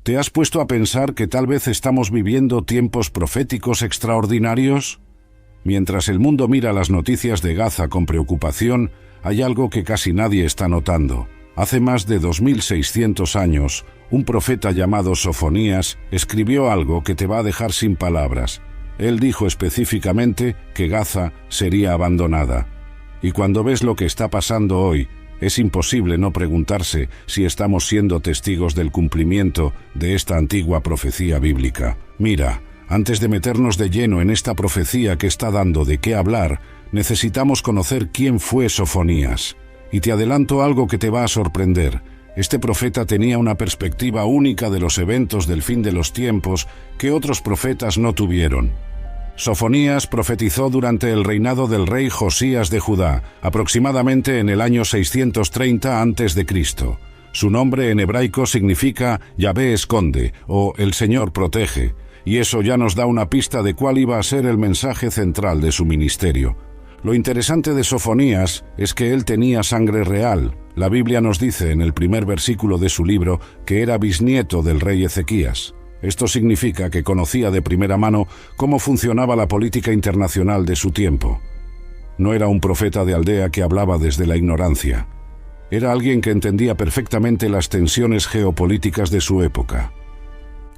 ¿Te has puesto a pensar que tal vez estamos viviendo tiempos proféticos extraordinarios? Mientras el mundo mira las noticias de Gaza con preocupación, hay algo que casi nadie está notando. Hace más de 2600 años, un profeta llamado Sofonías escribió algo que te va a dejar sin palabras. Él dijo específicamente que Gaza sería abandonada. Y cuando ves lo que está pasando hoy, es imposible no preguntarse si estamos siendo testigos del cumplimiento de esta antigua profecía bíblica. Mira, antes de meternos de lleno en esta profecía que está dando de qué hablar, necesitamos conocer quién fue Sofonías. Y te adelanto algo que te va a sorprender. Este profeta tenía una perspectiva única de los eventos del fin de los tiempos que otros profetas no tuvieron. Sofonías profetizó durante el reinado del rey Josías de Judá, aproximadamente en el año 630 a.C. Su nombre en hebraico significa Yahvé esconde o el Señor protege, y eso ya nos da una pista de cuál iba a ser el mensaje central de su ministerio. Lo interesante de Sofonías es que él tenía sangre real. La Biblia nos dice en el primer versículo de su libro que era bisnieto del rey Ezequías. Esto significa que conocía de primera mano cómo funcionaba la política internacional de su tiempo. No era un profeta de aldea que hablaba desde la ignorancia. Era alguien que entendía perfectamente las tensiones geopolíticas de su época.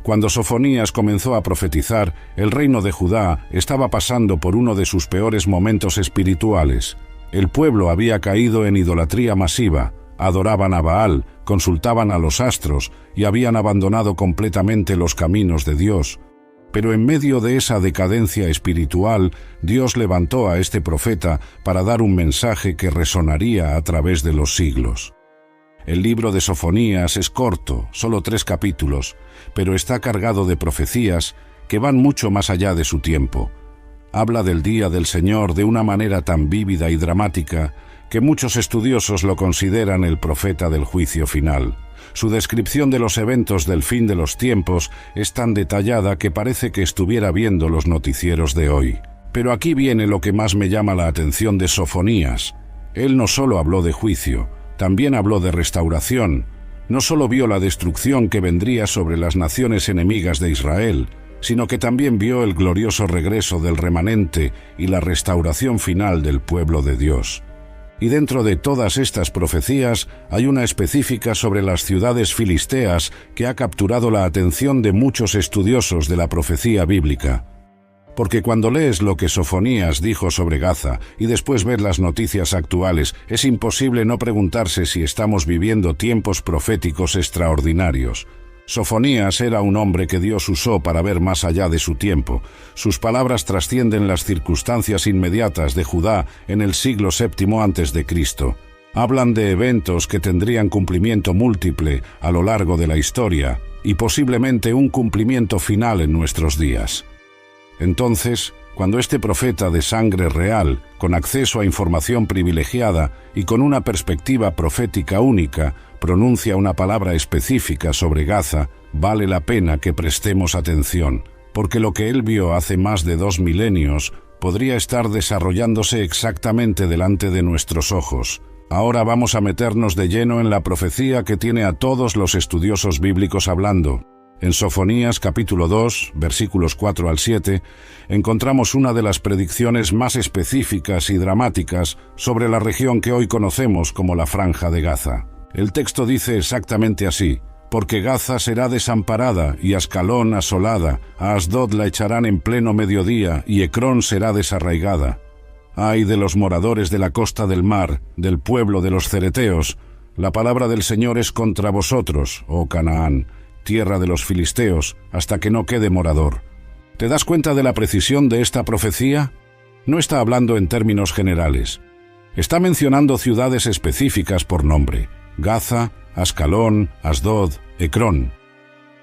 Cuando Sofonías comenzó a profetizar, el reino de Judá estaba pasando por uno de sus peores momentos espirituales. El pueblo había caído en idolatría masiva, adoraban a Baal, consultaban a los astros y habían abandonado completamente los caminos de Dios. Pero en medio de esa decadencia espiritual, Dios levantó a este profeta para dar un mensaje que resonaría a través de los siglos. El libro de Sofonías es corto, solo 3 capítulos, pero está cargado de profecías que van mucho más allá de su tiempo. Habla del día del Señor de una manera tan vívida y dramática que muchos estudiosos lo consideran el profeta del juicio final. Su descripción de los eventos del fin de los tiempos es tan detallada que parece que estuviera viendo los noticieros de hoy. Pero aquí viene lo que más me llama la atención de Sofonías. Él no solo habló de juicio, también habló de restauración. No solo vio la destrucción que vendría sobre las naciones enemigas de Israel, sino que también vio el glorioso regreso del remanente y la restauración final del pueblo de Dios. Y dentro de todas estas profecías hay una específica sobre las ciudades filisteas que ha capturado la atención de muchos estudiosos de la profecía bíblica. Porque cuando lees lo que Sofonías dijo sobre Gaza y después ves las noticias actuales, es imposible no preguntarse si estamos viviendo tiempos proféticos extraordinarios. Sofonías era un hombre que Dios usó para ver más allá de su tiempo. Sus palabras trascienden las circunstancias inmediatas de Judá en el siglo VII a.C. Hablan de eventos que tendrían cumplimiento múltiple a lo largo de la historia y posiblemente un cumplimiento final en nuestros días. Entonces, cuando este profeta de sangre real, con acceso a información privilegiada y con una perspectiva profética única, pronuncia una palabra específica sobre Gaza, vale la pena que prestemos atención, porque lo que él vio hace más de 2 milenios podría estar desarrollándose exactamente delante de nuestros ojos. Ahora vamos a meternos de lleno en la profecía que tiene a todos los estudiosos bíblicos hablando. En Sofonías capítulo 2, versículos 4 al 7, encontramos una de las predicciones más específicas y dramáticas sobre la región que hoy conocemos como la Franja de Gaza. El texto dice exactamente así: porque Gaza será desamparada y Ascalón asolada, a Asdod la echarán en pleno mediodía y Ecrón será desarraigada. Ay de los moradores de la costa del mar, del pueblo de los cereteos, la palabra del Señor es contra vosotros, oh Canaán, tierra de los filisteos, hasta que no quede morador. ¿Te das cuenta de la precisión de esta profecía? No está hablando en términos generales. Está mencionando ciudades específicas por nombre: Gaza, Ascalón, Asdod, Ecrón.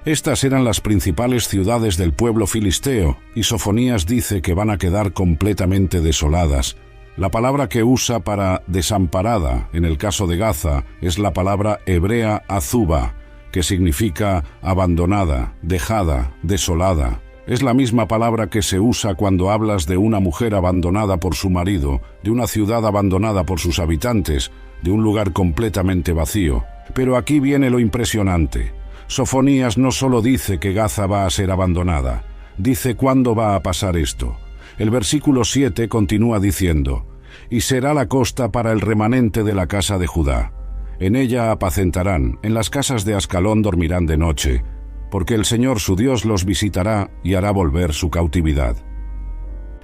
Estas eran las principales ciudades del pueblo filisteo, y Sofonías dice que van a quedar completamente desoladas. La palabra que usa para desamparada, en el caso de Gaza, es la palabra hebrea azuba, que significa abandonada, dejada, desolada. Es la misma palabra que se usa cuando hablas de una mujer abandonada por su marido, de una ciudad abandonada por sus habitantes, de un lugar completamente vacío. Pero aquí viene lo impresionante. Sofonías no solo dice que Gaza va a ser abandonada, dice cuándo va a pasar esto. El versículo 7 continúa diciendo: «Y será la costa para el remanente de la casa de Judá. En ella apacentarán, en las casas de Ascalón dormirán de noche, porque el Señor su Dios los visitará y hará volver su cautividad».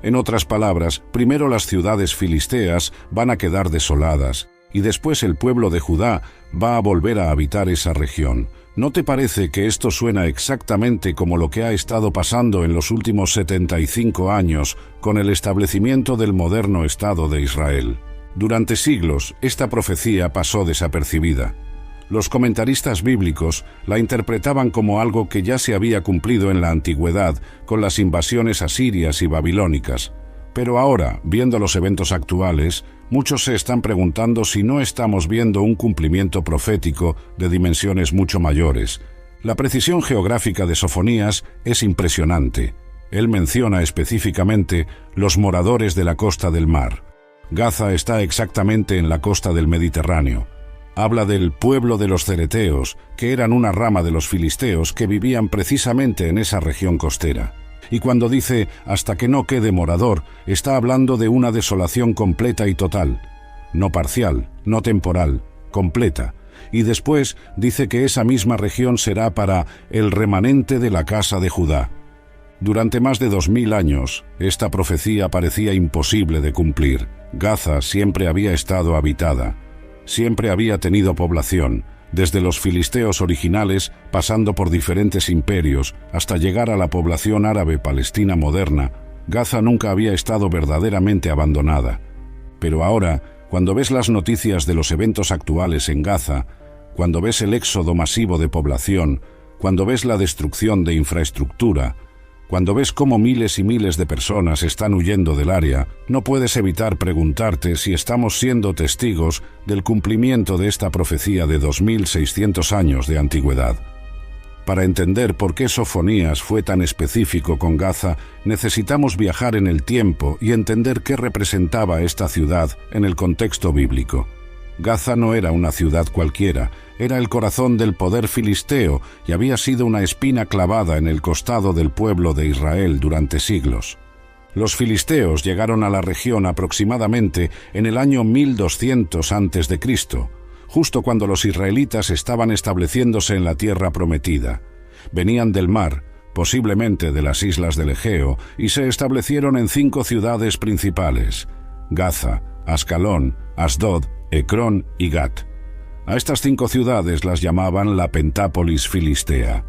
En otras palabras, primero las ciudades filisteas van a quedar desoladas, y después el pueblo de Judá va a volver a habitar esa región. ¿No te parece que esto suena exactamente como lo que ha estado pasando en los últimos 75 años con el establecimiento del moderno Estado de Israel? Durante siglos, esta profecía pasó desapercibida. Los comentaristas bíblicos la interpretaban como algo que ya se había cumplido en la antigüedad con las invasiones asirias y babilónicas. Pero ahora, viendo los eventos actuales, muchos se están preguntando si no estamos viendo un cumplimiento profético de dimensiones mucho mayores. La precisión geográfica de Sofonías es impresionante. Él menciona específicamente los moradores de la costa del mar. Gaza está exactamente en la costa del Mediterráneo. Habla del pueblo de los cereteos, que eran una rama de los filisteos que vivían precisamente en esa región costera. Y cuando dice «hasta que no quede morador», está hablando de una desolación completa y total. No parcial, no temporal, completa. Y después dice que esa misma región será para el remanente de la casa de Judá. Durante más de 2000 años, esta profecía parecía imposible de cumplir. Gaza siempre había estado habitada. Siempre había tenido población, desde los filisteos originales, pasando por diferentes imperios, hasta llegar a la población árabe palestina moderna. Gaza nunca había estado verdaderamente abandonada. Pero ahora, cuando ves las noticias de los eventos actuales en Gaza, cuando ves el éxodo masivo de población, cuando ves la destrucción de infraestructura, cuando ves cómo miles y miles de personas están huyendo del área, no puedes evitar preguntarte si estamos siendo testigos del cumplimiento de esta profecía de 2600 años de antigüedad. Para entender por qué Sofonías fue tan específico con Gaza, necesitamos viajar en el tiempo y entender qué representaba esta ciudad en el contexto bíblico. Gaza no era una ciudad cualquiera, era el corazón del poder filisteo y había sido una espina clavada en el costado del pueblo de Israel durante siglos. Los filisteos llegaron a la región aproximadamente en el año 1200 a.C., justo cuando los israelitas estaban estableciéndose en la tierra prometida. Venían del mar, posiblemente de las islas del Egeo, y se establecieron en 5 ciudades principales: Gaza, Ascalón, Asdod, Ecrón y Gat. A estas 5 ciudades las llamaban la Pentápolis filistea.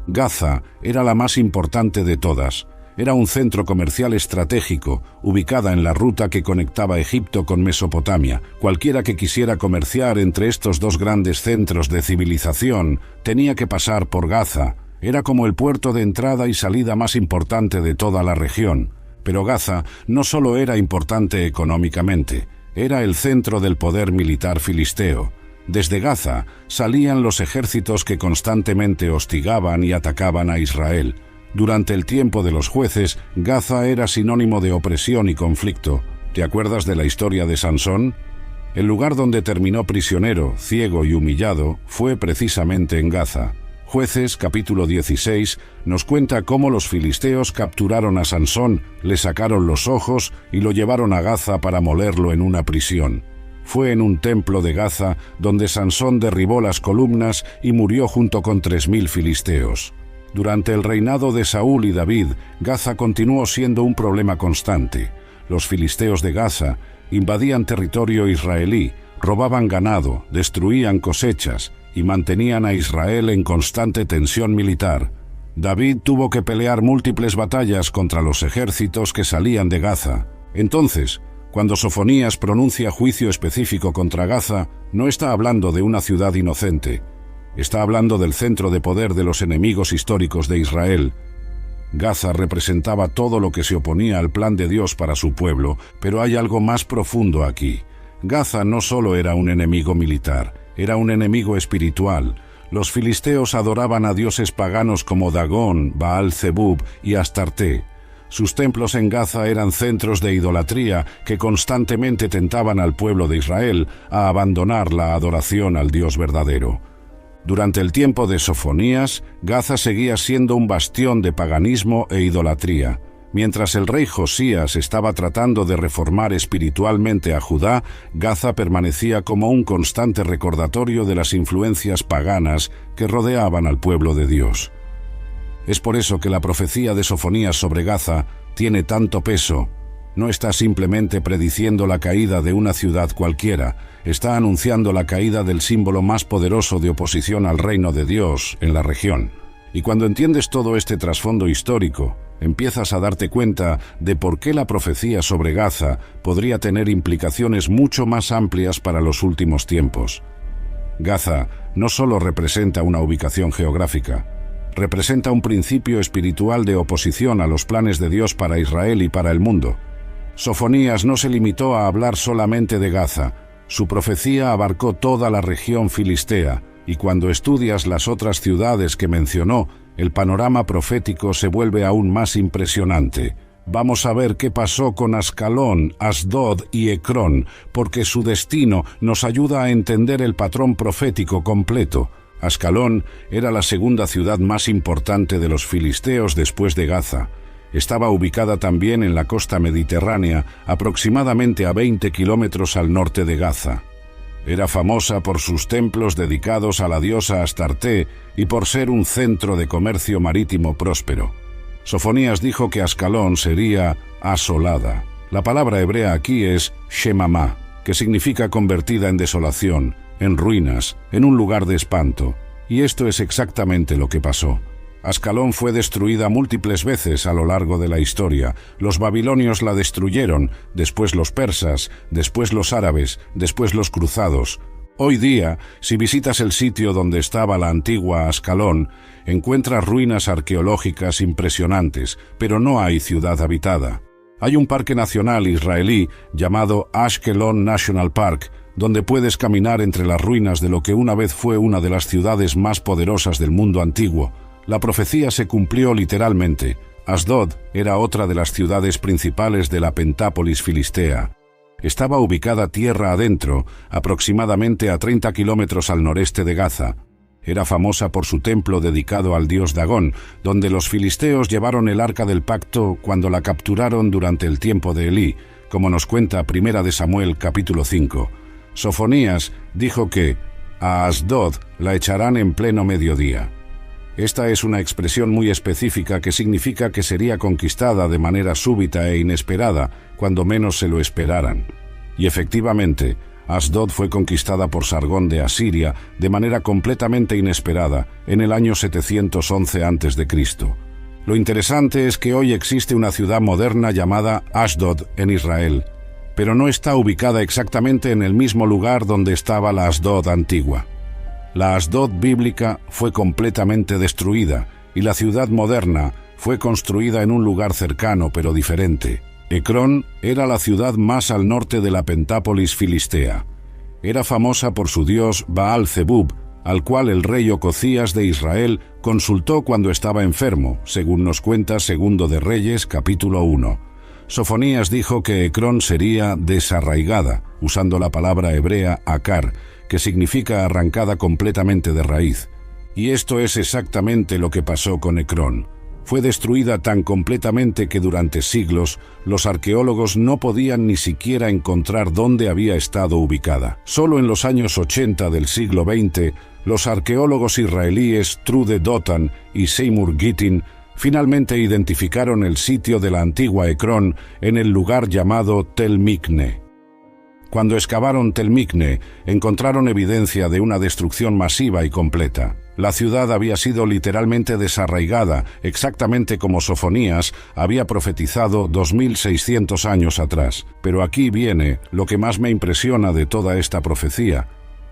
Gaza era la más importante de todas. Era un centro comercial estratégico, ubicada en la ruta que conectaba Egipto con Mesopotamia. Cualquiera que quisiera comerciar entre estos dos grandes centros de civilización tenía que pasar por Gaza. Era como el puerto de entrada y salida más importante de toda la región. Pero Gaza no solo era importante económicamente, era el centro del poder militar filisteo. Desde Gaza salían los ejércitos que constantemente hostigaban y atacaban a Israel. Durante el tiempo de los jueces, Gaza era sinónimo de opresión y conflicto. ¿Te acuerdas de la historia de Sansón? El lugar donde terminó prisionero, ciego y humillado fue precisamente en Gaza. Jueces, capítulo 16, nos cuenta cómo los filisteos capturaron a Sansón, le sacaron los ojos y lo llevaron a Gaza para molerlo en una prisión. Fue en un templo de Gaza donde Sansón derribó las columnas y murió junto con 3000 filisteos. Durante el reinado de Saúl y David, Gaza continuó siendo un problema constante. Los filisteos de Gaza invadían territorio israelí, robaban ganado, destruían cosechas y mantenían a Israel en constante tensión militar. David tuvo que pelear múltiples batallas contra los ejércitos que salían de Gaza. Entonces, cuando Sofonías pronuncia juicio específico contra Gaza, no está hablando de una ciudad inocente. Está hablando del centro de poder de los enemigos históricos de Israel. Gaza representaba todo lo que se oponía al plan de Dios para su pueblo, pero hay algo más profundo aquí. Gaza no solo era un enemigo militar, era un enemigo espiritual. Los filisteos adoraban a dioses paganos como Dagón, Baal-Zebub y Astarte. Sus templos en Gaza eran centros de idolatría que constantemente tentaban al pueblo de Israel a abandonar la adoración al Dios verdadero. Durante el tiempo de Sofonías, Gaza seguía siendo un bastión de paganismo e idolatría. Mientras el rey Josías estaba tratando de reformar espiritualmente a Judá, Gaza permanecía como un constante recordatorio de las influencias paganas que rodeaban al pueblo de Dios. Es por eso que la profecía de Sofonías sobre Gaza tiene tanto peso. No está simplemente prediciendo la caída de una ciudad cualquiera, está anunciando la caída del símbolo más poderoso de oposición al reino de Dios en la región. Y cuando entiendes todo este trasfondo histórico, empiezas a darte cuenta de por qué la profecía sobre Gaza podría tener implicaciones mucho más amplias para los últimos tiempos. Gaza no solo representa una ubicación geográfica, representa un principio espiritual de oposición a los planes de Dios para Israel y para el mundo. Sofonías no se limitó a hablar solamente de Gaza, su profecía abarcó toda la región filistea, y cuando estudias las otras ciudades que mencionó, el panorama profético se vuelve aún más impresionante. Vamos a ver qué pasó con Ascalón, Asdod y Ecrón, porque su destino nos ayuda a entender el patrón profético completo. Ascalón era la segunda ciudad más importante de los filisteos después de Gaza. Estaba ubicada también en la costa mediterránea, aproximadamente a 20 kilómetros al norte de Gaza. Era famosa por sus templos dedicados a la diosa Astarté y por ser un centro de comercio marítimo próspero. Sofonías dijo que Ascalón sería asolada. La palabra hebrea aquí es shemamá, que significa convertida en desolación, en ruinas, en un lugar de espanto. Y esto es exactamente lo que pasó. Ascalón fue destruida múltiples veces a lo largo de la historia. Los babilonios la destruyeron, después los persas, después los árabes, después los cruzados. Hoy día, si visitas el sitio donde estaba la antigua Ascalón, encuentras ruinas arqueológicas impresionantes, pero no hay ciudad habitada. Hay un parque nacional israelí llamado Ashkelon National Park, donde puedes caminar entre las ruinas de lo que una vez fue una de las ciudades más poderosas del mundo antiguo. La profecía se cumplió literalmente. Asdod era otra de las ciudades principales de la Pentápolis filistea. Estaba ubicada tierra adentro, aproximadamente a 30 kilómetros al noreste de Gaza. Era famosa por su templo dedicado al dios Dagón, donde los filisteos llevaron el arca del pacto cuando la capturaron durante el tiempo de Elí, como nos cuenta 1 de Samuel capítulo 5. Sofonías dijo que a Asdod la echarán en pleno mediodía. Esta es una expresión muy específica que significa que sería conquistada de manera súbita e inesperada, cuando menos se lo esperaran. Y efectivamente, Asdod fue conquistada por Sargón de Asiria de manera completamente inesperada en el año 711 a.C. Lo interesante es que hoy existe una ciudad moderna llamada Ashdod en Israel, pero no está ubicada exactamente en el mismo lugar donde estaba la Asdod antigua. La Asdod bíblica fue completamente destruida y la ciudad moderna fue construida en un lugar cercano pero diferente. Ecrón era la ciudad más al norte de la Pentápolis filistea. Era famosa por su dios Baal-Zebub, al cual el rey Ococías de Israel consultó cuando estaba enfermo, según nos cuenta 2 de Reyes capítulo 1. Sofonías dijo que Ecrón sería desarraigada, usando la palabra hebrea akar, que significa arrancada completamente de raíz. Y esto es exactamente lo que pasó con Ecrón. Fue destruida tan completamente que durante siglos los arqueólogos no podían ni siquiera encontrar dónde había estado ubicada. Solo en los años 80 del siglo XX, los arqueólogos israelíes Trude Dotan y Seymour Gittin finalmente identificaron el sitio de la antigua Ecrón en el lugar llamado Tel Mikne. Cuando excavaron Tel Mikne, encontraron evidencia de una destrucción masiva y completa. La ciudad había sido literalmente desarraigada, exactamente como Sofonías había profetizado 2600 años atrás. Pero aquí viene lo que más me impresiona de toda esta profecía.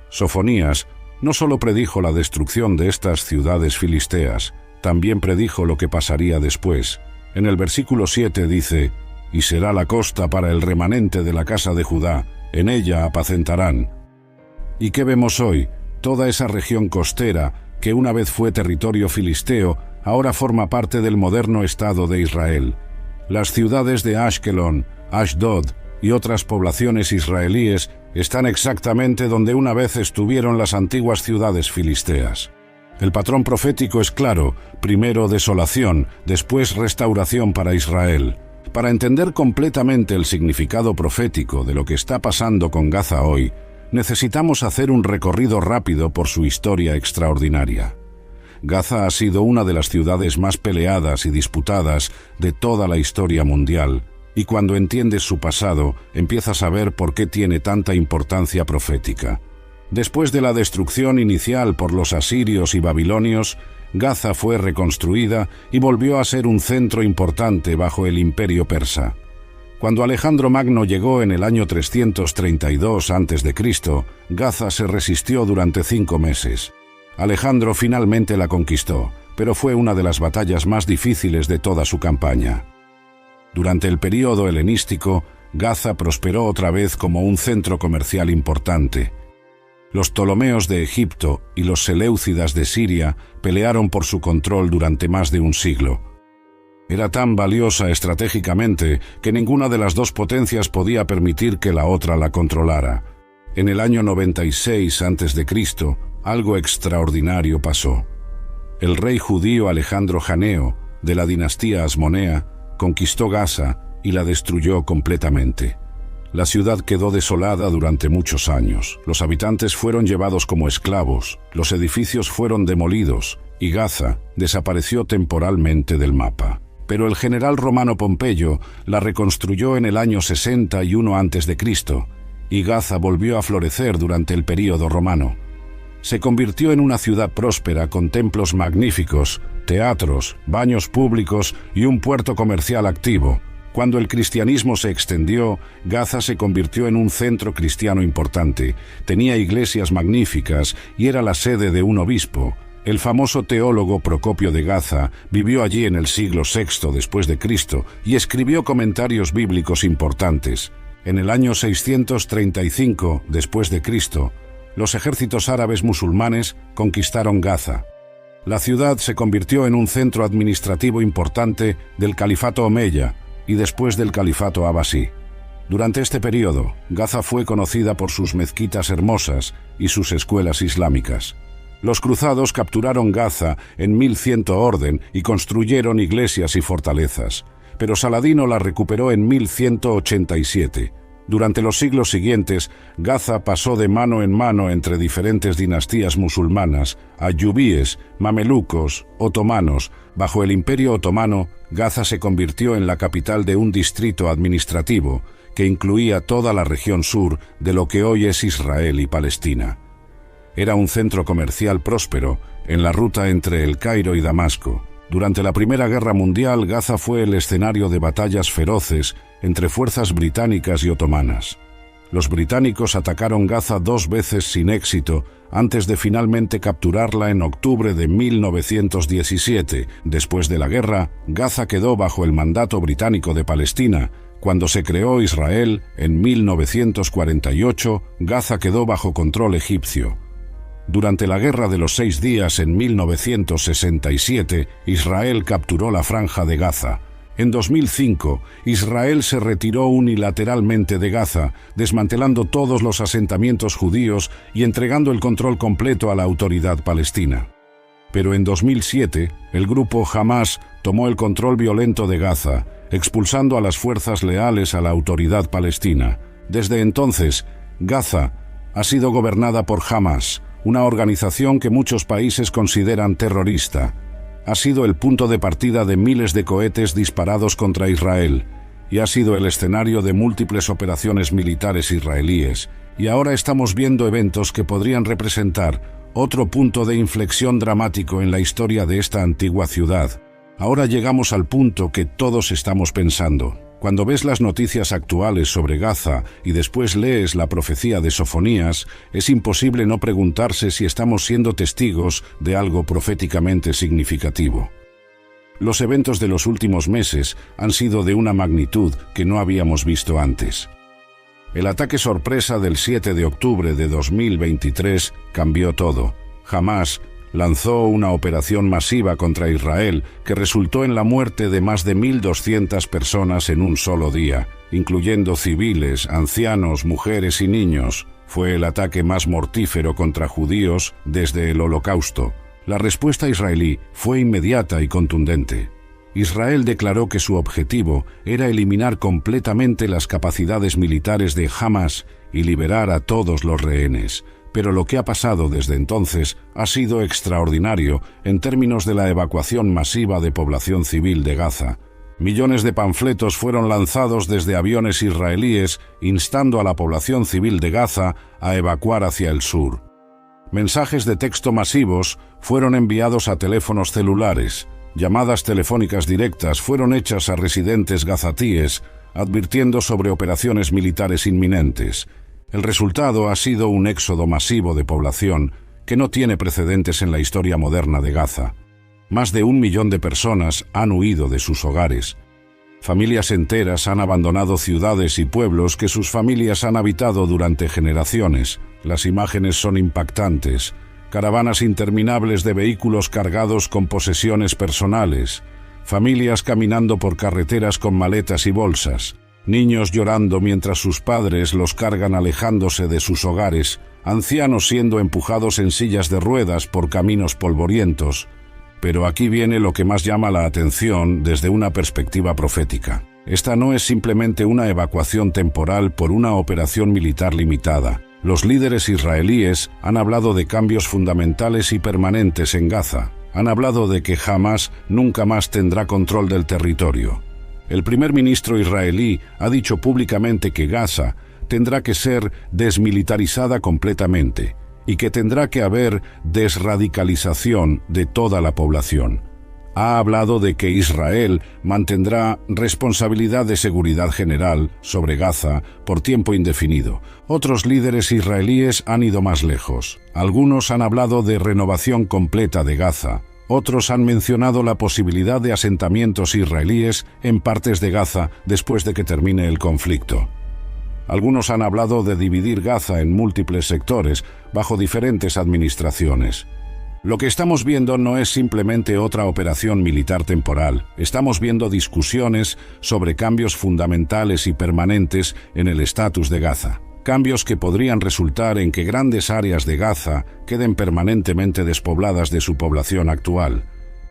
Sofonías no solo predijo la destrucción de estas ciudades filisteas, también predijo lo que pasaría después. En el versículo 7 dice: «Y será la costa para el remanente de la casa de Judá, en ella apacentarán». ¿Y qué vemos hoy? Toda esa región costera, que una vez fue territorio filisteo, ahora forma parte del moderno Estado de Israel. Las ciudades de Ashkelon, Ashdod y otras poblaciones israelíes Están exactamente donde una vez estuvieron las antiguas ciudades filisteas. El patrón profético es claro: primero desolación, después restauración para Israel. Para entender completamente el significado profético de lo que está pasando con Gaza hoy, necesitamos hacer un recorrido rápido por su historia extraordinaria. Gaza ha sido una de las ciudades más peleadas y disputadas de toda la historia mundial, y cuando entiendes su pasado, empiezas a ver por qué tiene tanta importancia profética. Después de la destrucción inicial por los asirios y babilonios, Gaza fue reconstruida y volvió a ser un centro importante bajo el imperio persa. Cuando Alejandro Magno llegó en el año 332 a.C., Gaza se resistió durante 5 meses. Alejandro finalmente la conquistó, pero fue una de las batallas más difíciles de toda su campaña. Durante el período helenístico, Gaza prosperó otra vez como un centro comercial importante. Los Ptolomeos de Egipto y los Seleucidas de Siria pelearon por su control durante más de un siglo. Era tan valiosa estratégicamente que ninguna de las dos potencias podía permitir que la otra la controlara. En el año 96 a.C., algo extraordinario pasó. El rey judío Alejandro Janeo, de la dinastía Asmonea, conquistó Gaza y la destruyó completamente. La ciudad quedó desolada durante muchos años. Los habitantes fueron llevados como esclavos, los edificios fueron demolidos y Gaza desapareció temporalmente del mapa. Pero el general romano Pompeyo la reconstruyó en el año 61 a.C. y Gaza volvió a florecer durante el período romano. Se convirtió en una ciudad próspera con templos magníficos, teatros, baños públicos y un puerto comercial activo. Cuando el cristianismo se extendió, Gaza se convirtió en un centro cristiano importante. Tenía iglesias magníficas y era la sede de un obispo. El famoso teólogo Procopio de Gaza vivió allí en el siglo VI después de Cristo y escribió comentarios bíblicos importantes. En el año 635 después de Cristo, los ejércitos árabes musulmanes conquistaron Gaza. La ciudad se convirtió en un centro administrativo importante del califato omeya y después del califato abasí. Durante este periodo, Gaza fue conocida por sus mezquitas hermosas y sus escuelas islámicas. Los cruzados capturaron Gaza en 1100 orden y construyeron iglesias y fortalezas, pero Saladino la recuperó en 1187. Durante los siglos siguientes, Gaza pasó de mano en mano entre diferentes dinastías musulmanas, ayubíes, mamelucos, otomanos. Bajo el Imperio Otomano, Gaza se convirtió en la capital de un distrito administrativo que incluía toda la región sur de lo que hoy es Israel y Palestina. Era un centro comercial próspero en la ruta entre El Cairo y Damasco. Durante la Primera Guerra Mundial, Gaza fue el escenario de batallas feroces entre fuerzas británicas y otomanas. Los británicos atacaron Gaza 2 veces sin éxito antes de finalmente capturarla en octubre de 1917. Después de la guerra, Gaza quedó bajo el mandato británico de Palestina. Cuando se creó Israel, en 1948, Gaza quedó bajo control egipcio. Durante la Guerra de los 6 Días en 1967, Israel capturó la Franja de Gaza. En 2005, Israel se retiró unilateralmente de Gaza, desmantelando todos los asentamientos judíos y entregando el control completo a la autoridad palestina. Pero en 2007, el grupo Hamás tomó el control violento de Gaza, expulsando a las fuerzas leales a la autoridad palestina. Desde entonces, Gaza ha sido gobernada por Hamás, una organización que muchos países consideran terrorista. Ha sido el punto de partida de miles de cohetes disparados contra Israel y ha sido el escenario de múltiples operaciones militares israelíes. Y ahora estamos viendo eventos que podrían representar otro punto de inflexión dramático en la historia de esta antigua ciudad. Ahora llegamos al punto que todos estamos pensando. Cuando ves las noticias actuales sobre Gaza y después lees la profecía de Sofonías, es imposible no preguntarse si estamos siendo testigos de algo proféticamente significativo. Los eventos de los últimos meses han sido de una magnitud que no habíamos visto antes. El ataque sorpresa del 7 de octubre de 2023 cambió todo. Hamás lanzó una operación masiva contra Israel que resultó en la muerte de más de 1.200 personas en un solo día, incluyendo civiles, ancianos, mujeres y niños. Fue el ataque más mortífero contra judíos desde el Holocausto. La respuesta israelí fue inmediata y contundente. Israel declaró que su objetivo era eliminar completamente las capacidades militares de Hamás y liberar a todos los rehenes. Pero lo que ha pasado desde entonces ha sido extraordinario en términos de la evacuación masiva de población civil de Gaza. Millones de panfletos fueron lanzados desde aviones israelíes instando a la población civil de Gaza a evacuar hacia el sur. Mensajes de texto masivos fueron enviados a teléfonos celulares. Llamadas telefónicas directas fueron hechas a residentes gazatíes, advirtiendo sobre operaciones militares inminentes. El resultado ha sido un éxodo masivo de población que no tiene precedentes en la historia moderna de Gaza. Más de 1 millón de personas han huido de sus hogares. Familias enteras han abandonado ciudades y pueblos que sus familias han habitado durante generaciones. Las imágenes son impactantes. Caravanas interminables de vehículos cargados con posesiones personales. Familias caminando por carreteras con maletas y bolsas. Niños llorando mientras sus padres los cargan alejándose de sus hogares. Ancianos siendo empujados en sillas de ruedas por caminos polvorientos. Pero aquí viene lo que más llama la atención desde una perspectiva profética. Esta no es simplemente una evacuación temporal por una operación militar limitada. Los líderes israelíes han hablado de cambios fundamentales y permanentes en Gaza. Han hablado de que Hamás nunca más tendrá control del territorio. El primer ministro israelí ha dicho públicamente que Gaza tendrá que ser desmilitarizada completamente y que tendrá que haber desradicalización de toda la población. Ha hablado de que Israel mantendrá responsabilidad de seguridad general sobre Gaza por tiempo indefinido. Otros líderes israelíes han ido más lejos. Algunos han hablado de renovación completa de Gaza. Otros han mencionado la posibilidad de asentamientos israelíes en partes de Gaza después de que termine el conflicto. Algunos han hablado de dividir Gaza en múltiples sectores bajo diferentes administraciones. Lo que estamos viendo no es simplemente otra operación militar temporal. Estamos viendo discusiones sobre cambios fundamentales y permanentes en el estatus de Gaza. Cambios que podrían resultar en que grandes áreas de Gaza queden permanentemente despobladas de su población actual.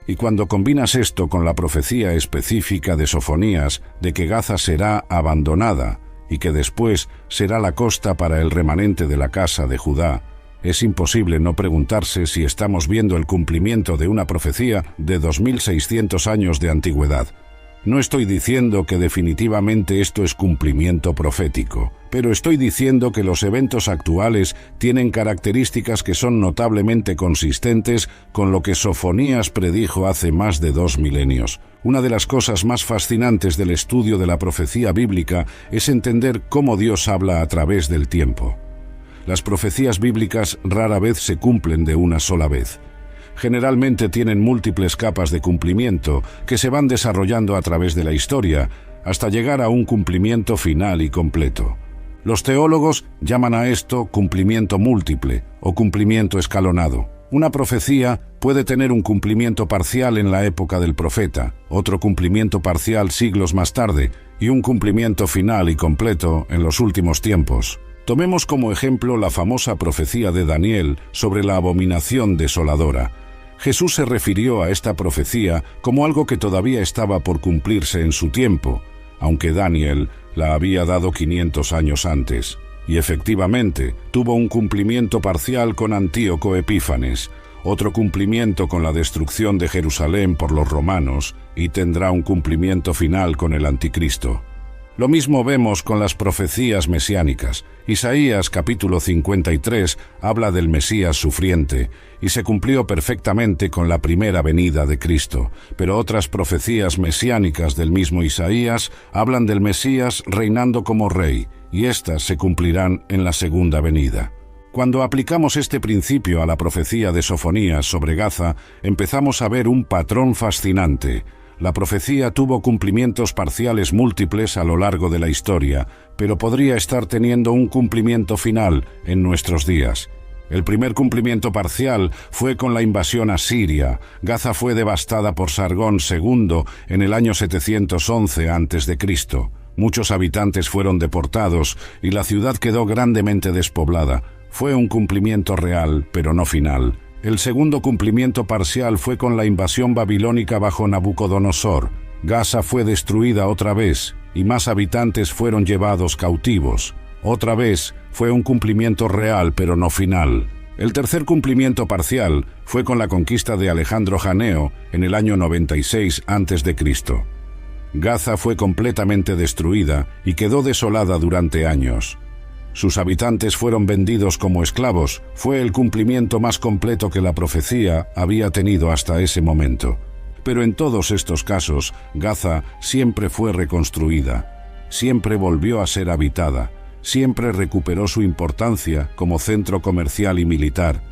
Y cuando combinas esto con la profecía específica de Sofonías de que Gaza será abandonada y que después será la costa para el remanente de la casa de Judá, es imposible no preguntarse si estamos viendo el cumplimiento de una profecía de 2600 años de antigüedad. No estoy diciendo que definitivamente esto es cumplimiento profético, pero estoy diciendo que los eventos actuales tienen características que son notablemente consistentes con lo que Sofonías predijo hace más de 2 milenios. Una de las cosas más fascinantes del estudio de la profecía bíblica es entender cómo Dios habla a través del tiempo. Las profecías bíblicas rara vez se cumplen de una sola vez. Generalmente tienen múltiples capas de cumplimiento que se van desarrollando a través de la historia hasta llegar a un cumplimiento final y completo. Los teólogos llaman a esto cumplimiento múltiple o cumplimiento escalonado. Una profecía puede tener un cumplimiento parcial en la época del profeta, otro cumplimiento parcial siglos más tarde y un cumplimiento final y completo en los últimos tiempos. Tomemos como ejemplo la famosa profecía de Daniel sobre la abominación desoladora. Jesús se refirió a esta profecía como algo que todavía estaba por cumplirse en su tiempo, aunque Daniel la había dado 500 años antes. Y efectivamente, tuvo un cumplimiento parcial con Antíoco Epífanes, otro cumplimiento con la destrucción de Jerusalén por los romanos, y tendrá un cumplimiento final con el Anticristo. Lo mismo vemos con las profecías mesiánicas. Isaías capítulo 53 habla del Mesías sufriente y se cumplió perfectamente con la primera venida de Cristo, pero otras profecías mesiánicas del mismo Isaías hablan del Mesías reinando como rey y éstas se cumplirán en la segunda venida. Cuando aplicamos este principio a la profecía de Sofonías sobre Gaza, empezamos a ver un patrón fascinante. La profecía tuvo cumplimientos parciales múltiples a lo largo de la historia, pero podría estar teniendo un cumplimiento final en nuestros días. El primer cumplimiento parcial fue con la invasión asiria. Gaza fue devastada por Sargón II en el año 711 a.C. Muchos habitantes fueron deportados y la ciudad quedó grandemente despoblada. Fue un cumplimiento real, pero no final. El segundo cumplimiento parcial fue con la invasión babilónica bajo Nabucodonosor. Gaza fue destruida otra vez y más habitantes fueron llevados cautivos. Otra vez fue un cumplimiento real, pero no final. El tercer cumplimiento parcial fue con la conquista de Alejandro Janeo en el año 96 a.C. Gaza fue completamente destruida y quedó desolada durante años. Sus habitantes fueron vendidos como esclavos. Fue el cumplimiento más completo que la profecía había tenido hasta ese momento. Pero en todos estos casos, Gaza siempre fue reconstruida, siempre volvió a ser habitada, siempre recuperó su importancia como centro comercial y militar.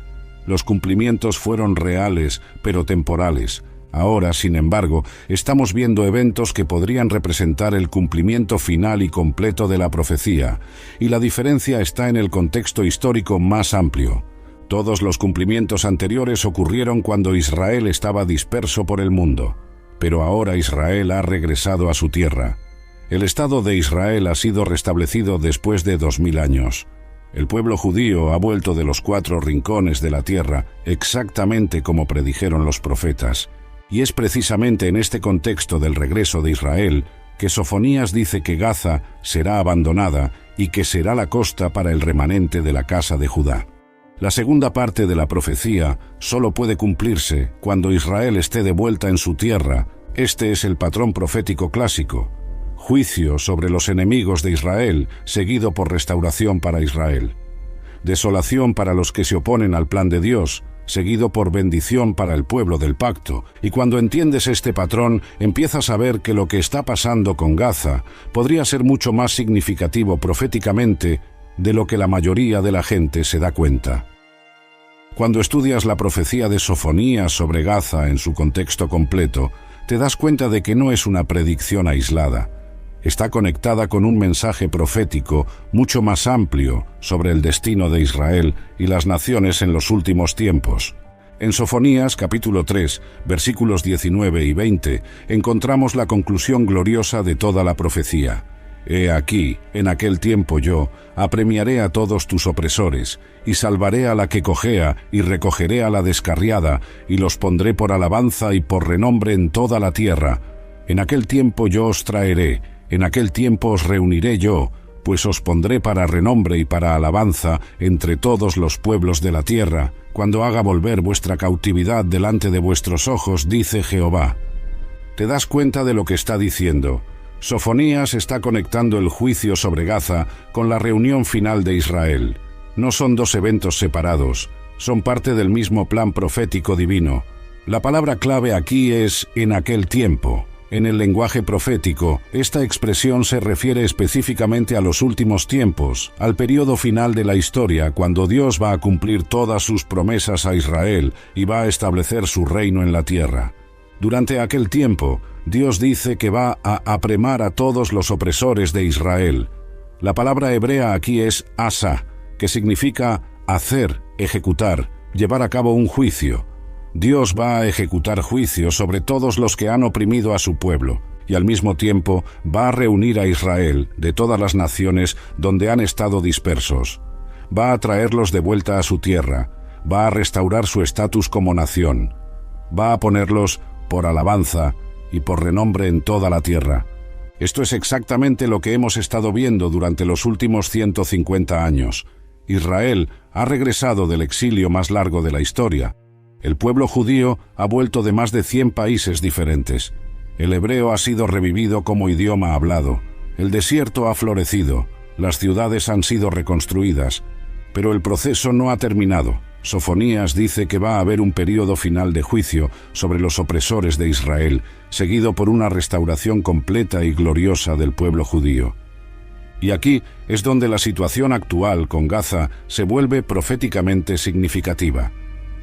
Los cumplimientos fueron reales, pero temporales. Ahora, sin embargo, estamos viendo eventos que podrían representar el cumplimiento final y completo de la profecía, y la diferencia está en el contexto histórico más amplio. Todos los cumplimientos anteriores ocurrieron cuando Israel estaba disperso por el mundo, pero ahora Israel ha regresado a su tierra. El Estado de Israel ha sido restablecido después de 2000 años. El pueblo judío ha vuelto de los 4 rincones de la tierra, exactamente como predijeron los profetas. Y es precisamente en este contexto del regreso de Israel que Sofonías dice que Gaza será abandonada y que será la costa para el remanente de la casa de Judá. La segunda parte de la profecía solo puede cumplirse cuando Israel esté de vuelta en su tierra. Este es el patrón profético clásico. Juicio sobre los enemigos de Israel, seguido por restauración para Israel. Desolación para los que se oponen al plan de Dios, seguido por bendición para el pueblo del pacto. Y cuando entiendes este patrón, empiezas a ver que lo que está pasando con Gaza podría ser mucho más significativo proféticamente de lo que la mayoría de la gente se da cuenta. Cuando estudias la profecía de Sofonías sobre Gaza en su contexto completo, te das cuenta de que no es una predicción aislada. Está conectada con un mensaje profético mucho más amplio sobre el destino de Israel y las naciones en los últimos tiempos. En Sofonías capítulo 3, versículos 19 y 20, encontramos la conclusión gloriosa de toda la profecía. He aquí, en aquel tiempo yo apremiaré a todos tus opresores, y salvaré a la que cojea, y recogeré a la descarriada, y los pondré por alabanza y por renombre en toda la tierra. En aquel tiempo yo os traeré, en aquel tiempo os reuniré yo, pues os pondré para renombre y para alabanza entre todos los pueblos de la tierra, cuando haga volver vuestra cautividad delante de vuestros ojos, dice Jehová. ¿Te das cuenta de lo que está diciendo? Sofonías está conectando el juicio sobre Gaza con la reunión final de Israel. No son dos eventos separados, son parte del mismo plan profético divino. La palabra clave aquí es en aquel tiempo. En el lenguaje profético, esta expresión se refiere específicamente a los últimos tiempos, al periodo final de la historia, cuando Dios va a cumplir todas sus promesas a Israel y va a establecer su reino en la tierra. Durante aquel tiempo, Dios dice que va a apremar a todos los opresores de Israel. La palabra hebrea aquí es asa, que significa hacer, ejecutar, llevar a cabo un juicio. Dios va a ejecutar juicio sobre todos los que han oprimido a su pueblo, y al mismo tiempo va a reunir a Israel de todas las naciones donde han estado dispersos. Va a traerlos de vuelta a su tierra, va a restaurar su estatus como nación, va a ponerlos por alabanza y por renombre en toda la tierra. Esto es exactamente lo que hemos estado viendo durante los últimos 150 años. Israel ha regresado del exilio más largo de la historia. El pueblo judío ha vuelto de más de 100 países diferentes. El hebreo ha sido revivido como idioma hablado. El desierto ha florecido. Las ciudades han sido reconstruidas. Pero el proceso no ha terminado. Sofonías dice que va a haber un periodo final de juicio sobre los opresores de Israel, seguido por una restauración completa y gloriosa del pueblo judío. Y aquí es donde la situación actual con Gaza se vuelve proféticamente significativa.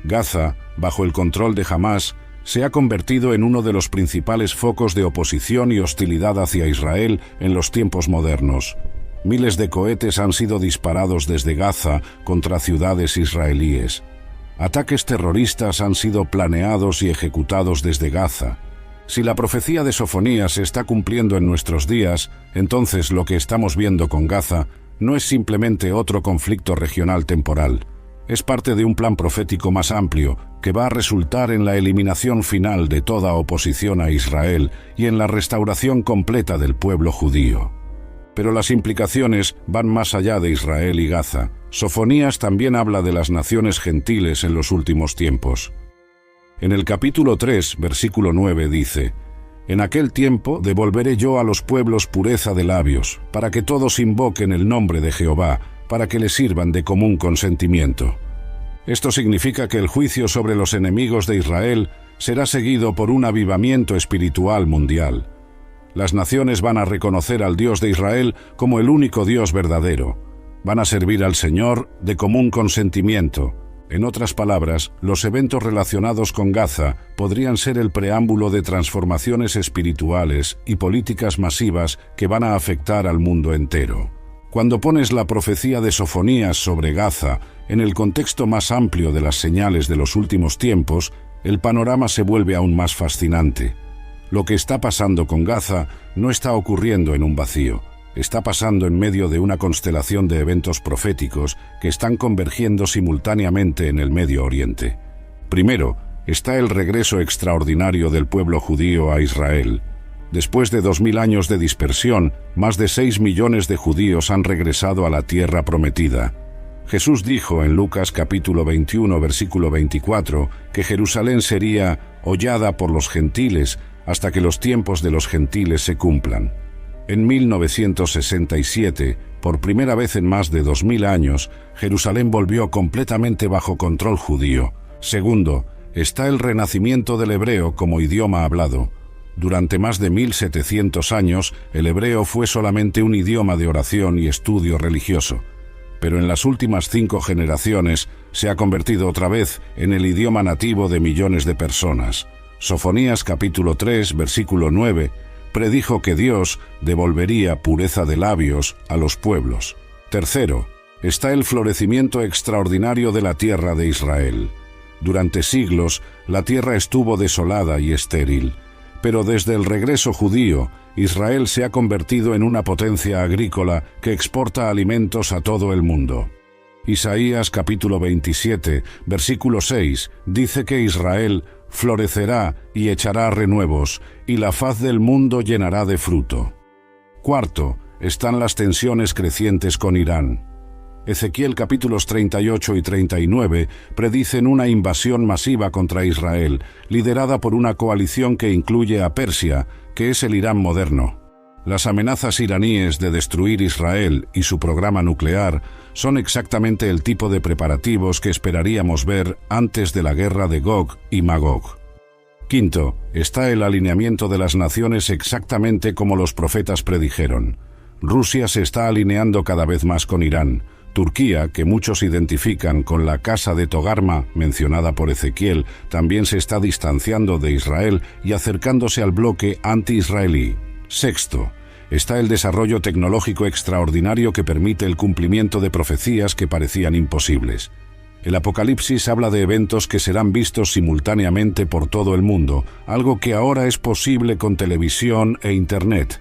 Gaza, bajo el control de Hamás, se ha convertido en uno de los principales focos de oposición y hostilidad hacia Israel en los tiempos modernos. Miles de cohetes han sido disparados desde Gaza contra ciudades israelíes. Ataques terroristas han sido planeados y ejecutados desde Gaza. Si la profecía de Sofonías se está cumpliendo en nuestros días, entonces lo que estamos viendo con Gaza no es simplemente otro conflicto regional temporal. Es parte de un plan profético más amplio que va a resultar en la eliminación final de toda oposición a Israel y en la restauración completa del pueblo judío. Pero las implicaciones van más allá de Israel y Gaza. Sofonías también habla de las naciones gentiles en los últimos tiempos. En el capítulo 3, versículo 9 dice: «En aquel tiempo devolveré yo a los pueblos pureza de labios, para que todos invoquen el nombre de Jehová, para que le sirvan de común consentimiento». Esto significa que el juicio sobre los enemigos de Israel será seguido por un avivamiento espiritual mundial. Las naciones van a reconocer al Dios de Israel como el único Dios verdadero. Van a servir al Señor de común consentimiento. En otras palabras, los eventos relacionados con Gaza podrían ser el preámbulo de transformaciones espirituales y políticas masivas que van a afectar al mundo entero. Cuando pones la profecía de Sofonías sobre Gaza en el contexto más amplio de las señales de los últimos tiempos, el panorama se vuelve aún más fascinante. Lo que está pasando con Gaza no está ocurriendo en un vacío. Está pasando en medio de una constelación de eventos proféticos que están convergiendo simultáneamente en el Medio Oriente. Primero, está el regreso extraordinario del pueblo judío a Israel. Después de 2000 años de dispersión, más de 6 millones de judíos han regresado a la tierra prometida. Jesús dijo en Lucas capítulo 21, versículo 24, que Jerusalén sería hollada por los gentiles hasta que los tiempos de los gentiles se cumplan. En 1967, por primera vez en más de 2000 años, Jerusalén volvió completamente bajo control judío. Segundo, está el renacimiento del hebreo como idioma hablado. Durante más de 1700 años, el hebreo fue solamente un idioma de oración y estudio religioso. Pero en las últimas 5 generaciones se ha convertido otra vez en el idioma nativo de millones de personas. Sofonías capítulo 3, versículo 9, predijo que Dios devolvería pureza de labios a los pueblos. Tercero, está el florecimiento extraordinario de la tierra de Israel. Durante siglos, la tierra estuvo desolada y estéril. Pero desde el regreso judío, Israel se ha convertido en una potencia agrícola que exporta alimentos a todo el mundo. Isaías capítulo 27, versículo 6, dice que Israel florecerá y echará renuevos, y la faz del mundo llenará de fruto. Cuarto, están las tensiones crecientes con Irán. Ezequiel capítulos 38 y 39 predicen una invasión masiva contra Israel, liderada por una coalición que incluye a Persia, que es el Irán moderno. Las amenazas iraníes de destruir Israel y su programa nuclear son exactamente el tipo de preparativos que esperaríamos ver antes de la guerra de Gog y Magog. Quinto, está el alineamiento de las naciones exactamente como los profetas predijeron. Rusia se está alineando cada vez más con Irán. Turquía, que muchos identifican con la casa de Togarma, mencionada por Ezequiel, también se está distanciando de Israel y acercándose al bloque anti-israelí. Sexto, está el desarrollo tecnológico extraordinario que permite el cumplimiento de profecías que parecían imposibles. El Apocalipsis habla de eventos que serán vistos simultáneamente por todo el mundo, algo que ahora es posible con televisión e Internet.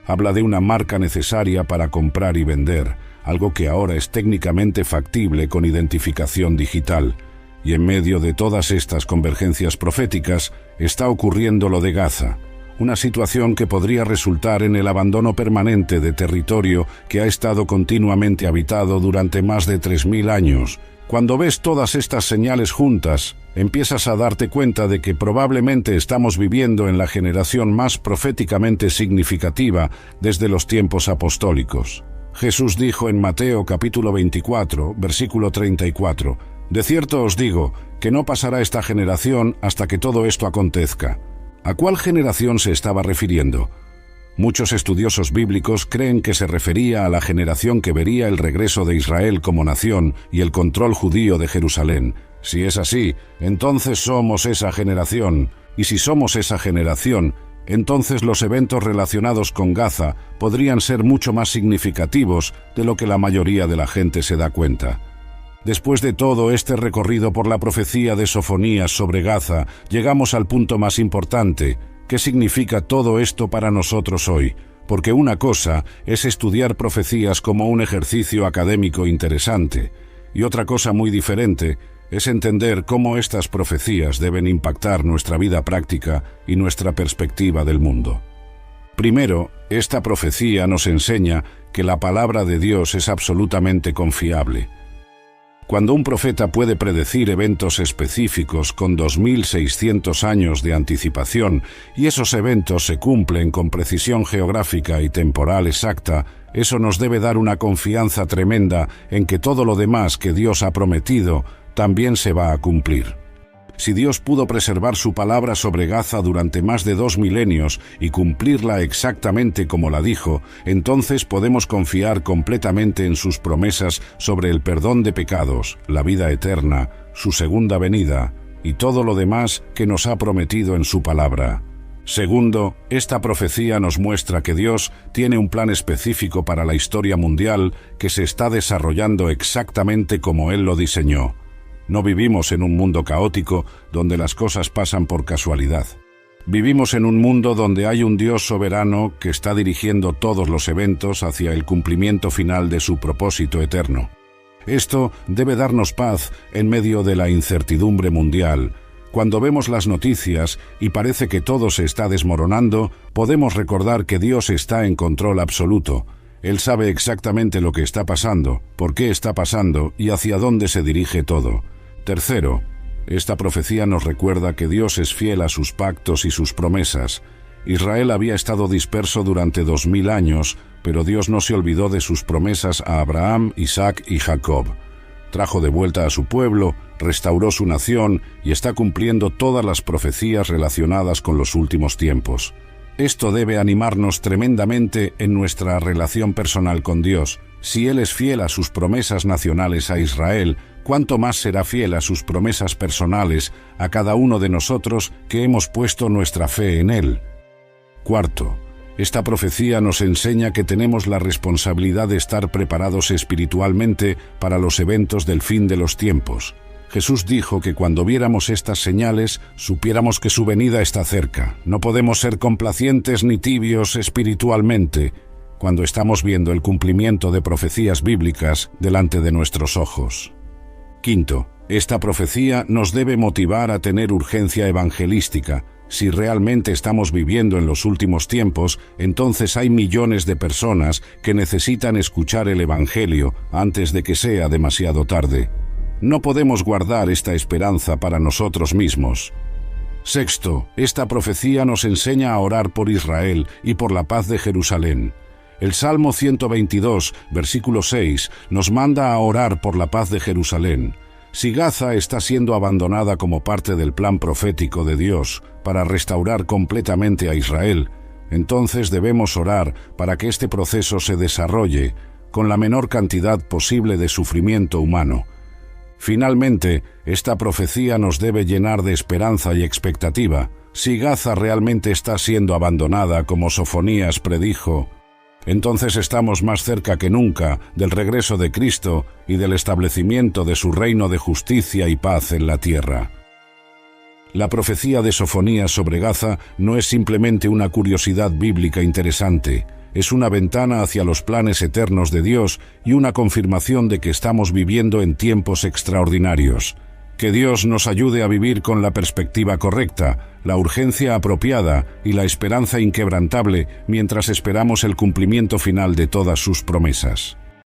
Habla de una marca necesaria para comprar y vender, algo que ahora es técnicamente factible con identificación digital. Y en medio de todas estas convergencias proféticas está ocurriendo lo de Gaza, una situación que podría resultar en el abandono permanente de territorio que ha estado continuamente habitado durante más de 3000 años. Cuando ves todas estas señales juntas, empiezas a darte cuenta de que probablemente estamos viviendo en la generación más proféticamente significativa desde los tiempos apostólicos. Jesús dijo en Mateo capítulo 24, versículo 34, «De cierto os digo, que no pasará esta generación hasta que todo esto acontezca». ¿A cuál generación se estaba refiriendo? Muchos estudiosos bíblicos creen que se refería a la generación que vería el regreso de Israel como nación y el control judío de Jerusalén. Si es así, entonces somos esa generación. Y si somos esa generación, entonces los eventos relacionados con Gaza podrían ser mucho más significativos de lo que la mayoría de la gente se da cuenta. Después de todo este recorrido por la profecía de Sofonías sobre Gaza, llegamos al punto más importante. ¿Qué significa todo esto para nosotros hoy? Porque una cosa es estudiar profecías como un ejercicio académico interesante, y otra cosa muy diferente es entender cómo estas profecías deben impactar nuestra vida práctica y nuestra perspectiva del mundo. Primero, esta profecía nos enseña que la palabra de Dios es absolutamente confiable. Cuando un profeta puede predecir eventos específicos con 2600 años de anticipación y esos eventos se cumplen con precisión geográfica y temporal exacta, eso nos debe dar una confianza tremenda en que todo lo demás que Dios ha prometido también se va a cumplir. Si Dios pudo preservar su palabra sobre Gaza durante más de 2 milenios y cumplirla exactamente como la dijo, entonces podemos confiar completamente en sus promesas sobre el perdón de pecados, la vida eterna, su segunda venida y todo lo demás que nos ha prometido en su palabra. Segundo, esta profecía nos muestra que Dios tiene un plan específico para la historia mundial que se está desarrollando exactamente como Él lo diseñó. No vivimos en un mundo caótico donde las cosas pasan por casualidad. Vivimos en un mundo donde hay un Dios soberano que está dirigiendo todos los eventos hacia el cumplimiento final de su propósito eterno. Esto debe darnos paz en medio de la incertidumbre mundial. Cuando vemos las noticias y parece que todo se está desmoronando, podemos recordar que Dios está en control absoluto. Él sabe exactamente lo que está pasando, por qué está pasando y hacia dónde se dirige todo. Tercero, esta profecía nos recuerda que Dios es fiel a sus pactos y sus promesas. Israel había estado disperso durante 2000 años, pero Dios no se olvidó de sus promesas a Abraham, Isaac y Jacob. Trajo de vuelta a su pueblo, restauró su nación y está cumpliendo todas las profecías relacionadas con los últimos tiempos. Esto debe animarnos tremendamente en nuestra relación personal con Dios. Si Él es fiel a sus promesas nacionales a Israel, ¿cuánto más será fiel a sus promesas personales a cada uno de nosotros que hemos puesto nuestra fe en Él? Cuarto, esta profecía nos enseña que tenemos la responsabilidad de estar preparados espiritualmente para los eventos del fin de los tiempos. Jesús dijo que cuando viéramos estas señales, supiéramos que su venida está cerca. No podemos ser complacientes ni tibios espiritualmente cuando estamos viendo el cumplimiento de profecías bíblicas delante de nuestros ojos. Quinto, esta profecía nos debe motivar a tener urgencia evangelística. Si realmente estamos viviendo en los últimos tiempos, entonces hay millones de personas que necesitan escuchar el Evangelio antes de que sea demasiado tarde. No podemos guardar esta esperanza para nosotros mismos. Sexto, esta profecía nos enseña a orar por Israel y por la paz de Jerusalén. El Salmo 122, versículo 6, nos manda a orar por la paz de Jerusalén. Si Gaza está siendo abandonada como parte del plan profético de Dios para restaurar completamente a Israel, entonces debemos orar para que este proceso se desarrolle con la menor cantidad posible de sufrimiento humano. Finalmente, esta profecía nos debe llenar de esperanza y expectativa. Si Gaza realmente está siendo abandonada como Sofonías predijo, entonces estamos más cerca que nunca del regreso de Cristo y del establecimiento de su reino de justicia y paz en la tierra. La profecía de Sofonías sobre Gaza no es simplemente una curiosidad bíblica interesante, es una ventana hacia los planes eternos de Dios y una confirmación de que estamos viviendo en tiempos extraordinarios. Que Dios nos ayude a vivir con la perspectiva correcta, la urgencia apropiada y la esperanza inquebrantable mientras esperamos el cumplimiento final de todas sus promesas.